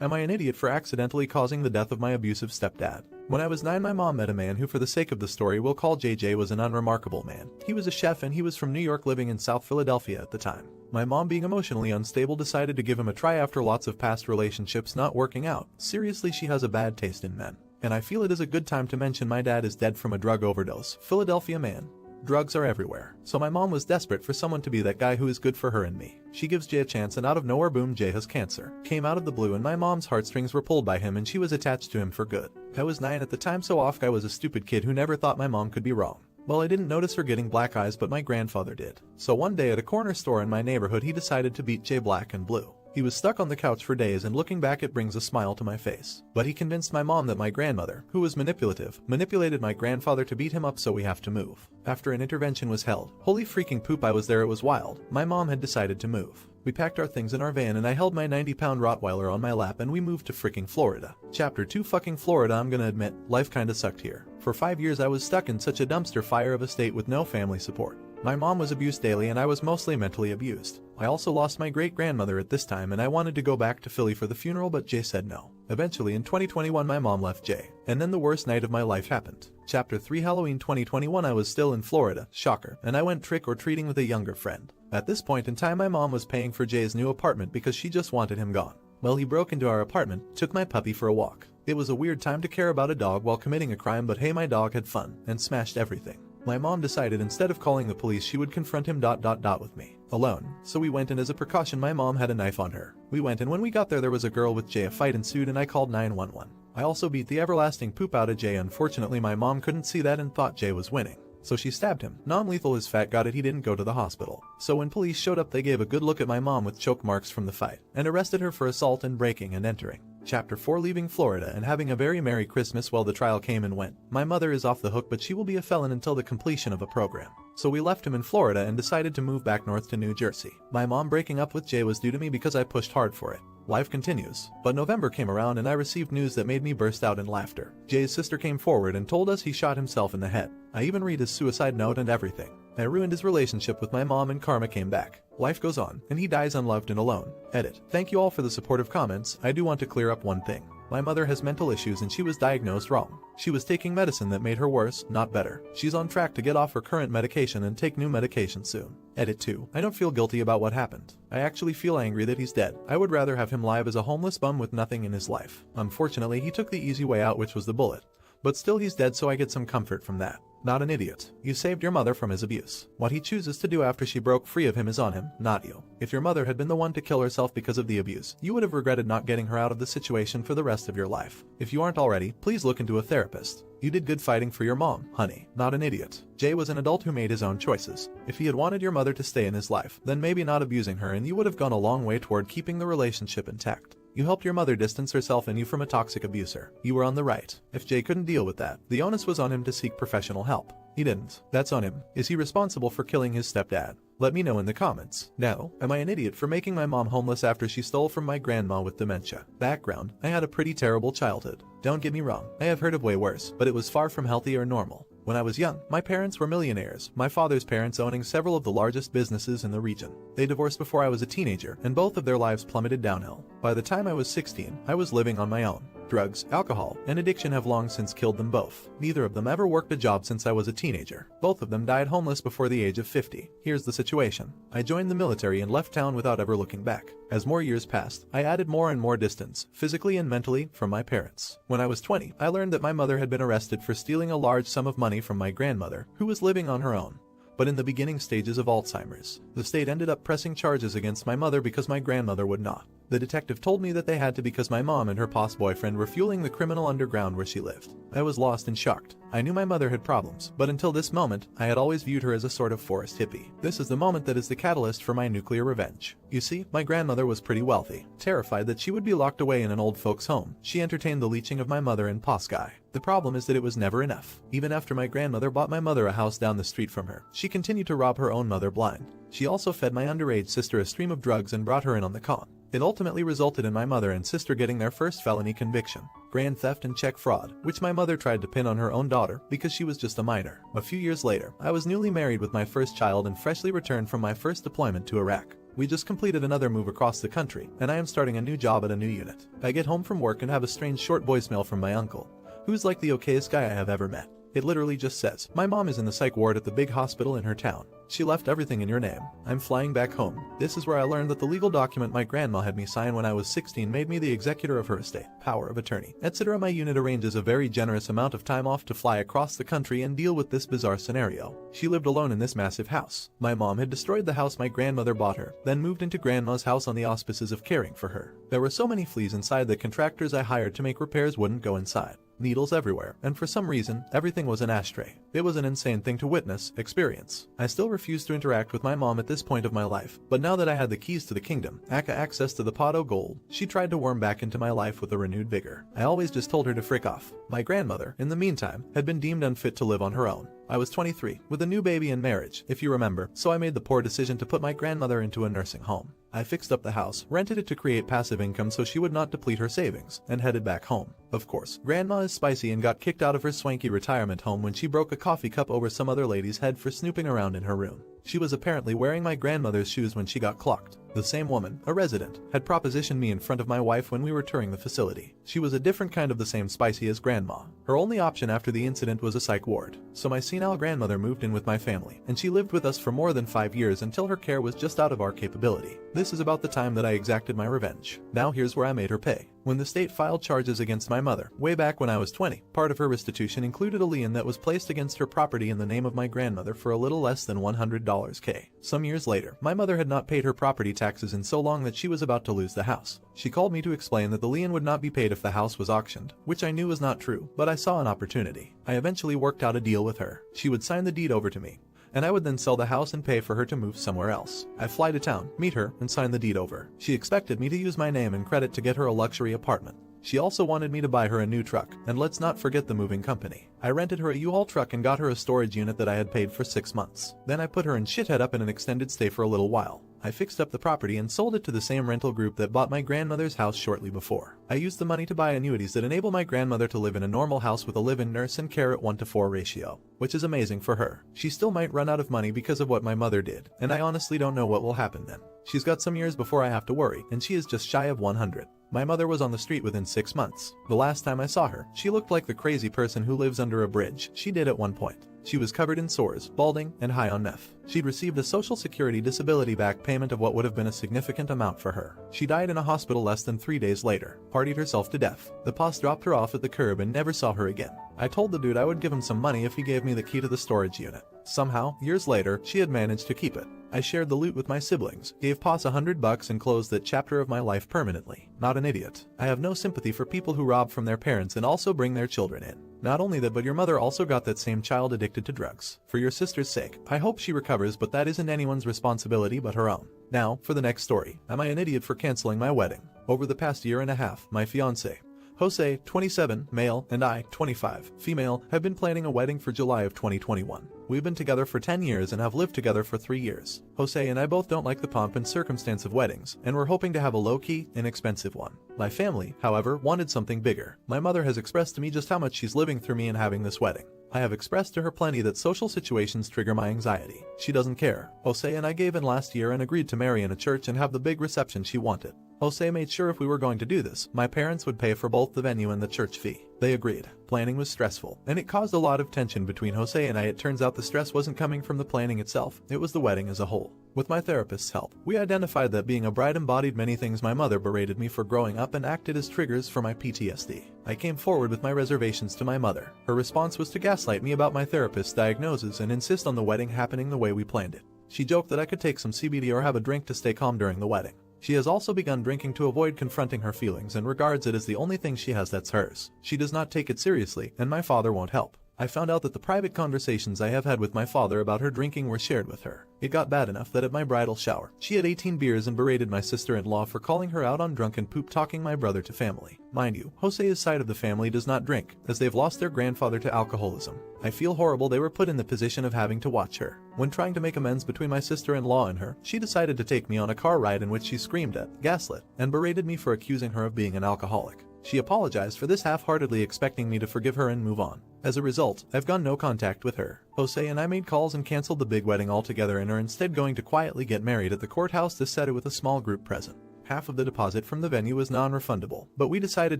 Am I an idiot for accidentally causing the death of my abusive stepdad? When I was 9, my mom met a man who, for the sake of the story, we'll call JJ, was an unremarkable man. He was a chef and he was from New York, living in South Philadelphia at the time. My mom, being emotionally unstable, decided to give him a try after lots of past relationships not working out. Seriously, she has a bad taste in men. And I feel it is a good time to mention my dad is dead from a drug overdose. Philadelphia man. Drugs are everywhere. So my mom was desperate for someone to be that guy who is good for her and me. She gives Jay a chance and out of nowhere, boom, Jay has cancer. Came out of the blue and my mom's heartstrings were pulled by him and she was attached to him for good. I was 9 at the time, so I was a stupid kid who never thought my mom could be wrong. Well, I didn't notice her getting black eyes, but my grandfather did. So one day at a corner store in my neighborhood, he decided to beat Jay black and blue. He was stuck on the couch for days, and looking back it brings a smile to my face. But he convinced my mom that my grandmother, who was manipulative, manipulated my grandfather to beat him up, so we have to move. After an intervention was held, holy freaking poop, I was there, it was wild. My mom had decided to move. We packed our things in our van and I held my 90-pound Rottweiler on my lap and we moved to freaking Florida. Chapter 2 fucking Florida. I'm gonna admit, life kinda sucked here. For 5 years I was stuck in such a dumpster fire of a state with no family support. My mom was abused daily and I was mostly mentally abused. I also lost my great-grandmother at this time and I wanted to go back to Philly for the funeral, but Jay said no. Eventually in 2021 my mom left Jay. And then the worst night of my life happened. Chapter 3 Halloween 2021. I was still in Florida, shocker, and I went trick-or-treating with a younger friend. At this point in time my mom was paying for Jay's new apartment because she just wanted him gone. Well, he broke into our apartment, took my puppy for a walk. It was a weird time to care about a dog while committing a crime, but hey, my dog had fun and smashed everything. My mom decided instead of calling the police she would confront him with me. Alone. So we went, and as a precaution my mom had a knife on her. We went, and when we got there was a girl with Jay. A fight ensued and I called 911. I also beat the everlasting poop out of Jay. Unfortunately my mom couldn't see that and thought Jay was winning. So she stabbed him. Non-lethal, his fat got it, he didn't go to the hospital. So when police showed up they gave a good look at my mom with choke marks from the fight and arrested her for assault and breaking and entering. Chapter 4 Leaving Florida and having a very merry Christmas. Well, the trial came and went. My mother is off the hook, but she will be a felon until the completion of a program. So we left him in Florida and decided to move back north to New Jersey. My mom breaking up with Jay was due to me because I pushed hard for it. Life continues. But November came around and I received news that made me burst out in laughter. Jay's sister came forward and told us he shot himself in the head. I even read his suicide note and everything. I ruined his relationship with my mom and karma came back. Life goes on, and he dies unloved and alone. Edit. Thank you all for the supportive comments. I do want to clear up one thing. My mother has mental issues and she was diagnosed wrong. She was taking medicine that made her worse, not better. She's on track to get off her current medication and take new medication soon. Edit 2. I don't feel guilty about what happened. I actually feel angry that he's dead. I would rather have him live as a homeless bum with nothing in his life. Unfortunately, he took the easy way out, which was the bullet. But still he's dead, so I get some comfort from that. Not an idiot. You saved your mother from his abuse. What he chooses to do after she broke free of him is on him, not you. If your mother had been the one to kill herself because of the abuse, you would have regretted not getting her out of the situation for the rest of your life. If you aren't already, please look into a therapist. You did good fighting for your mom, honey. Not an idiot. Jay was an adult who made his own choices. If he had wanted your mother to stay in his life, then maybe not abusing her, and you would have gone a long way toward keeping the relationship intact. You helped your mother distance herself and you from a toxic abuser. You were on the right. If Jay couldn't deal with that, the onus was on him to seek professional help. He didn't. That's on him. Is he responsible for killing his stepdad? Let me know in the comments. Now, am I an idiot for making my mom homeless after she stole from my grandma with dementia? Background: I had a pretty terrible childhood. Don't get me wrong, I have heard of way worse, but it was far from healthy or normal. When I was young, my parents were millionaires, my father's parents owning several of the largest businesses in the region. They divorced before I was a teenager, and both of their lives plummeted downhill. By the time I was 16, I was living on my own. Drugs, alcohol, and addiction have long since killed them both. Neither of them ever worked a job since I was a teenager. Both of them died homeless before the age of 50. Here's the situation. I joined the military and left town without ever looking back. As more years passed, I added more and more distance, physically and mentally, from my parents. When I was 20, I learned that my mother had been arrested for stealing a large sum of money from my grandmother, who was living on her own. But in the beginning stages of Alzheimer's, the state ended up pressing charges against my mother because my grandmother would not. The detective told me that they had to because my mom and her past boyfriend were fueling the criminal underground where she lived. I was lost and shocked. I knew my mother had problems, but until this moment, I had always viewed her as a sort of forest hippie. This is the moment that is the catalyst for my nuclear revenge. You see, my grandmother was pretty wealthy. Terrified that she would be locked away in an old folks' home, she entertained the leeching of my mother and past guy. The problem is that it was never enough. Even after my grandmother bought my mother a house down the street from her, she continued to rob her own mother blind. She also fed my underage sister a stream of drugs and brought her in on the con. It ultimately resulted in my mother and sister getting their first felony conviction, grand theft and check fraud, which my mother tried to pin on her own daughter because she was just a minor. A few years later, I was newly married with my first child and freshly returned from my first deployment to Iraq. We just completed another move across the country, and I am starting a new job at a new unit. I get home from work and have a strange short voicemail from my uncle, who's like the okayest guy I have ever met. It literally just says, "My mom is in the psych ward at the big hospital in her town. She left everything in your name. I'm flying back home." This is where I learned that the legal document my grandma had me sign when I was 16 made me the executor of her estate, power of attorney, etc. My unit arranges a very generous amount of time off to fly across the country and deal with this bizarre scenario. She lived alone in this massive house. My mom had destroyed the house my grandmother bought her, then moved into grandma's house on the auspices of caring for her. There were so many fleas inside that contractors I hired to make repairs wouldn't go inside. Needles everywhere, and for some reason, everything was an ashtray. It was an insane thing to experience. I still refused to interact with my mom at this point of my life, but now that I had the keys to the kingdom, aka access to the pot o' gold, she tried to worm back into my life with a renewed vigor. I always just told her to frick off. My grandmother, in the meantime, had been deemed unfit to live on her own. I was 23, with a new baby and marriage, if you remember, so I made the poor decision to put my grandmother into a nursing home. I fixed up the house, rented it to create passive income so she would not deplete her savings, and headed back home. Of course, Grandma is spicy and got kicked out of her swanky retirement home when she broke a coffee cup over some other lady's head for snooping around in her room. She was apparently wearing my grandmother's shoes when she got clocked. The same woman, a resident, had propositioned me in front of my wife when we were touring the facility. She was a different kind of the same spicy as Grandma. Her only option after the incident was a psych ward. So my senile grandmother moved in with my family, and she lived with us for more than 5 years until her care was just out of our capability. This is about the time that I exacted my revenge. Now here's where I made her pay. When the state filed charges against my mother, way back when I was 20, part of her restitution included a lien that was placed against her property in the name of my grandmother for a little less than $100K. Some years later, my mother had not paid her property taxes in so long that she was about to lose the house. She called me to explain that the lien would not be paid if the house was auctioned, which I knew was not true, but I saw an opportunity. I eventually worked out a deal with her. She would sign the deed over to me, and I would then sell the house and pay for her to move somewhere else. I fly to town, meet her, and sign the deed over. She expected me to use my name and credit to get her a luxury apartment. She also wanted me to buy her a new truck, and let's not forget the moving company. I rented her a U-Haul truck and got her a storage unit that I had paid for 6 months. Then I put her and shithead up in an extended stay for a little while. I fixed up the property and sold it to the same rental group that bought my grandmother's house shortly before. I used the money to buy annuities that enable my grandmother to live in a normal house with a live-in nurse and care at 1:4 ratio, which is amazing for her. She still might run out of money because of what my mother did, and I honestly don't know what will happen then. She's got some years before I have to worry, and she is just shy of 100. My mother was on the street within 6 months. The last time I saw her, she looked like the crazy person who lives under a bridge. She did at one point. She was covered in sores, balding, and high on meth. She'd received a Social Security disability back payment of what would have been a significant amount for her. She died in a hospital less than 3 days later, partied herself to death. The boss dropped her off at the curb and never saw her again. I told the dude I would give him some money if he gave me the key to the storage unit. Somehow, years later, she had managed to keep it. I shared the loot with my siblings, gave Poss $100 and closed that chapter of my life permanently. Not an idiot. I have no sympathy for people who rob from their parents and also bring their children in. Not only that, but your mother also got that same child addicted to drugs. For your sister's sake, I hope she recovers, but that isn't anyone's responsibility but her own. Now, for the next story. Am I an idiot for canceling my wedding? Over the past year and a half, my fiancé, Jose, 27, male, and I, 25, female, have been planning a wedding for July of 2021. We've been together for 10 years and have lived together for 3 years. Jose and I both don't like the pomp and circumstance of weddings, and we're hoping to have a low-key, inexpensive one. My family, however, wanted something bigger. My mother has expressed to me just how much she's living through me in having this wedding. I have expressed to her plenty that social situations trigger my anxiety. She doesn't care. Jose and I gave in last year and agreed to marry in a church and have the big reception she wanted. Jose made sure if we were going to do this, my parents would pay for both the venue and the church fee. They agreed. Planning was stressful, and it caused a lot of tension between Jose and I. It turns out the stress wasn't coming from the planning itself, it was the wedding as a whole. With my therapist's help, we identified that being a bride embodied many things my mother berated me for growing up and acted as triggers for my PTSD. I came forward with my reservations to my mother. Her response was to gaslight me about my therapist's diagnosis and insist on the wedding happening the way we planned it. She joked that I could take some CBD or have a drink to stay calm during the wedding. She has also begun drinking to avoid confronting her feelings and regards it as the only thing she has that's hers. She does not take it seriously, and my father won't help. I found out that the private conversations I have had with my father about her drinking were shared with her. It got bad enough that at my bridal shower, she had 18 beers and berated my sister-in-law for calling her out on drunken poop talking my brother to family. Mind you, Jose's side of the family does not drink, as they've lost their grandfather to alcoholism. I feel horrible they were put in the position of having to watch her. When trying to make amends between my sister-in-law and her, she decided to take me on a car ride in which she screamed at, gaslit, and berated me for accusing her of being an alcoholic. She apologized for this half-heartedly, expecting me to forgive her and move on. As a result, I've gone no contact with her. Jose and I made calls and canceled the big wedding altogether and are instead going to quietly get married at the courthouse to set it with a small group present. Half of the deposit from the venue is non-refundable, but we decided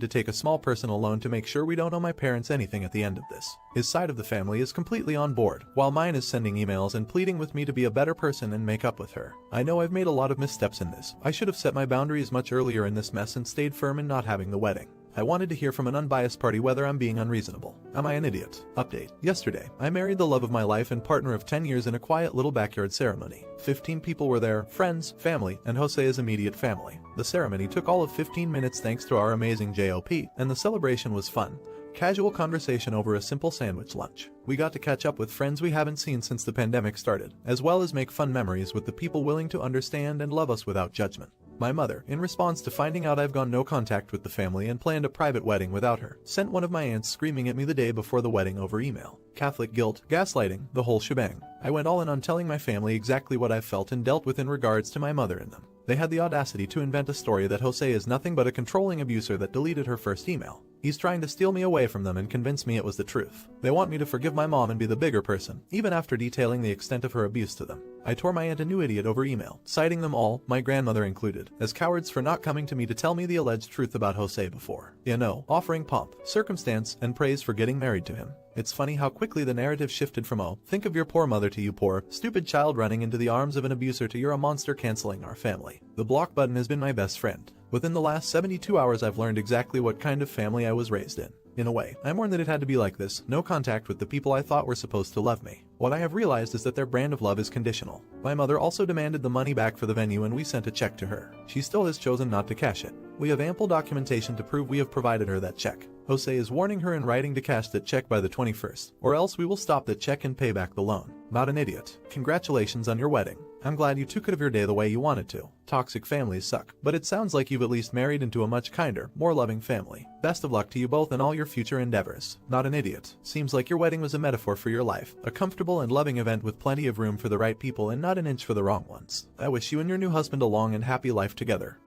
to take a small personal loan to make sure we don't owe my parents anything at the end of this. His side of the family is completely on board, while mine is sending emails and pleading with me to be a better person and make up with her. I know I've made a lot of missteps in this. I should have set my boundaries much earlier in this mess and stayed firm in not having the wedding. I wanted to hear from an unbiased party whether I'm being unreasonable. Am I an idiot? Update. Yesterday, I married the love of my life and partner of 10 years in a quiet little backyard ceremony. 15 people were there, friends, family, and Jose's immediate family. The ceremony took all of 15 minutes thanks to our amazing JOP, and the celebration was fun. Casual conversation over a simple sandwich lunch. We got to catch up with friends we haven't seen since the pandemic started, as well as make fun memories with the people willing to understand and love us without judgment. My mother, in response to finding out I've gone no contact with the family and planned a private wedding without her, sent one of my aunts screaming at me the day before the wedding over email. Catholic guilt, gaslighting, the whole shebang. I went all in on telling my family exactly what I felt and dealt with in regards to my mother and them. They had the audacity to invent a story that Jose is nothing but a controlling abuser that deleted her first email. He's trying to steal me away from them and convince me it was the truth. They want me to forgive my mom and be the bigger person, even after detailing the extent of her abuse to them. I tore my aunt a new idiot over email, citing them all, my grandmother included, as cowards for not coming to me to tell me the alleged truth about Jose before. You know, offering pomp, circumstance, and praise for getting married to him. It's funny how quickly the narrative shifted from "oh, think of your poor mother" to "you poor, stupid child running into the arms of an abuser" to "you're a monster canceling our family." The block button has been my best friend. Within the last 72 hours I've learned exactly what kind of family I was raised in. In a way, I mourn that it had to be like this, no contact with the people I thought were supposed to love me. What I have realized is that their brand of love is conditional. My mother also demanded the money back for the venue and we sent a check to her. She still has chosen not to cash it. We have ample documentation to prove we have provided her that check. Jose is warning her in writing to cash that check by the 21st, or else we will stop that check and pay back the loan. Not an idiot. Congratulations on your wedding. I'm glad you took it of your day the way you wanted to. Toxic families suck, but it sounds like you've at least married into a much kinder, more loving family. Best of luck to you both in all your future endeavors. Not an idiot. Seems like your wedding was a metaphor for your life, a comfortable and loving event with plenty of room for the right people and not an inch for the wrong ones. I wish you and your new husband a long and happy life together.